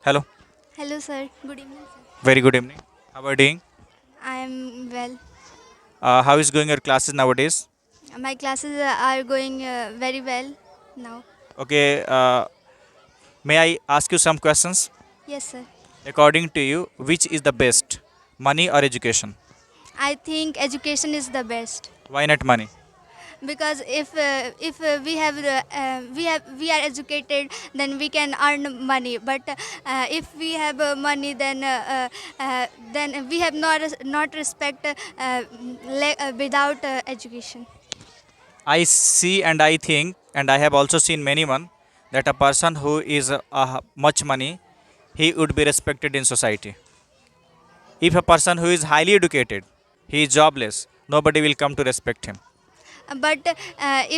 Hello, Hello, sir. Good evening, sir. very good evening. How are you doing? I am well. How is going your classes nowadays? My classes are going very well now. Okay, may I ask you some questions? Yes, sir. According to you, which is the best, money or education? I think education is the best Why not money? because if we are educated, then we can earn money. But if we have money, then we have not respect without education. I see and I think, and I have also seen many one that a person who is much money, he would be respected in society. If a person who is highly educated, he is jobless, nobody will come to respect him. But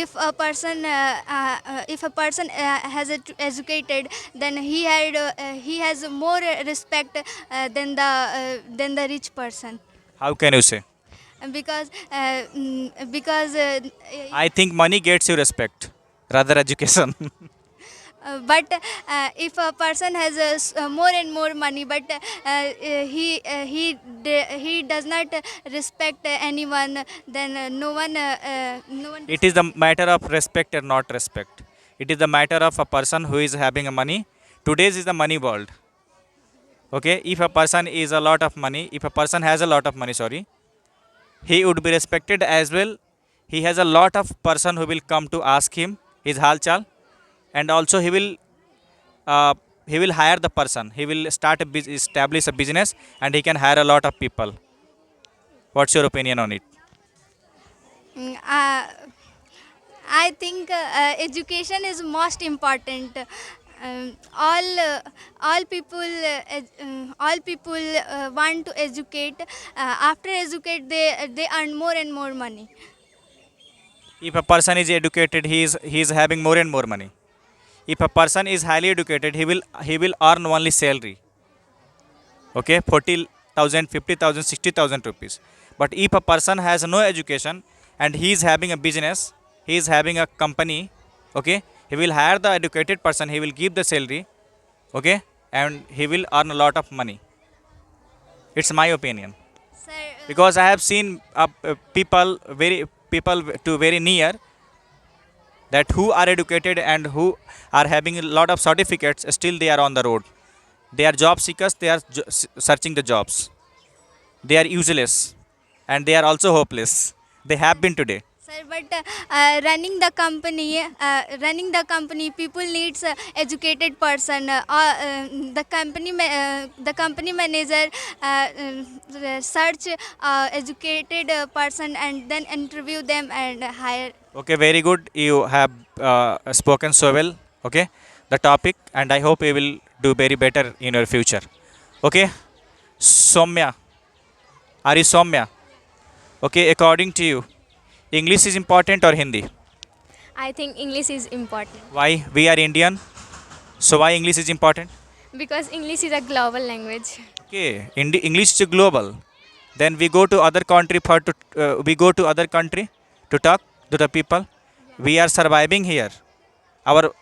if a person has educated, then he has more respect than the rich person. How can you say? Because I think money gets you respect, rather education. but if a person has more and more money, but he does not respect anyone, then no one It is the matter of respect or not respect. It is the matter of a person who is having a money. Today's is the money world. Okay, if a person is a lot of money, if a person has a lot of money, sorry, he would be respected as well. He has a lot of person who will come to ask him his halchal, and also uh, he will hire the person. He will establish a business, and he can hire a lot of people. What's your opinion on it? Mm, I think education is most important. All people want to educate. After educate, they earn more and more money. If a person is educated, he is having more and more money. If a person is highly educated, he will earn only salary. Okay, 40,000, 50,000, 60,000 rupees. But if a person has no education and he is having a business, he is having a company, okay, he will hire the educated person, he will give the salary, okay, and he will earn a lot of money. It's my opinion Sir, because I have seen people to very near that who are educated and who are having a lot of certificates, still they are on the road. They are job seekers, they are searching the jobs. They are useless and they are also hopeless. They have been today. but running the company, people needs educated person. The company manager search educated person and then interview them and hire. Okay, very good. You have spoken so well. Okay, the topic, and I hope you will do very better in your future. Okay, Soumya, are you Soumya? Okay, according to you, English is important or Hindi? I think English is important Why? We are Indian, so why English is important? because English is a global language. Okay, English is global. Then we go to other country we go to other country to talk to the people. We are surviving here. Our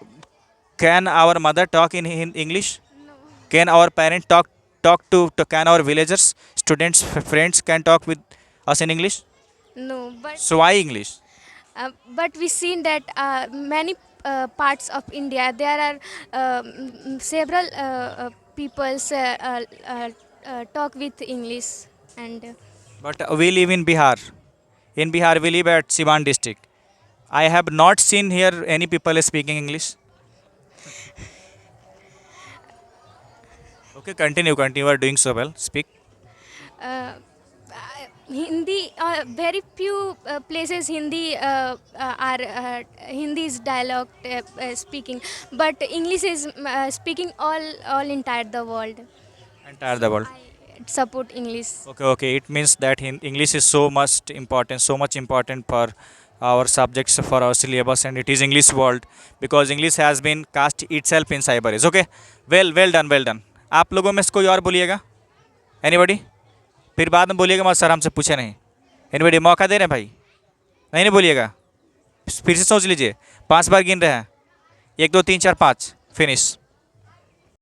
can our mother talk in English? Can our parent talk to can our villagers, students, friends can talk with us in English? No, So why English? but we seen that many parts of India there are several peoples talk with English and But we live in Bihar. In Bihar, we live at Siwan district. I have not seen here any people speaking English. Okay, continue. You are doing so well. Speak. uh, Hindi. Very few places Hindi are Hindi's dialogue speaking, but English is speaking all entire the world. Entire So the world. I support English. Okay. It means that English is so much important for our subjects, for our syllabus, and it is English world because English has been cast itself in cyber. Is okay. Well done, well done. आप लोगों में से कोई और बोलिएगा? Anybody? फिर बाद में बोलिएगा मत सर हमसे पूछे नहीं. Anybody मौका दे रहे हैं भाई? नहीं बोलिएगा. फिर से सोच लीजिए. 5 बार गिन रहे हैं. 1 2 3 4 5 फिनिश.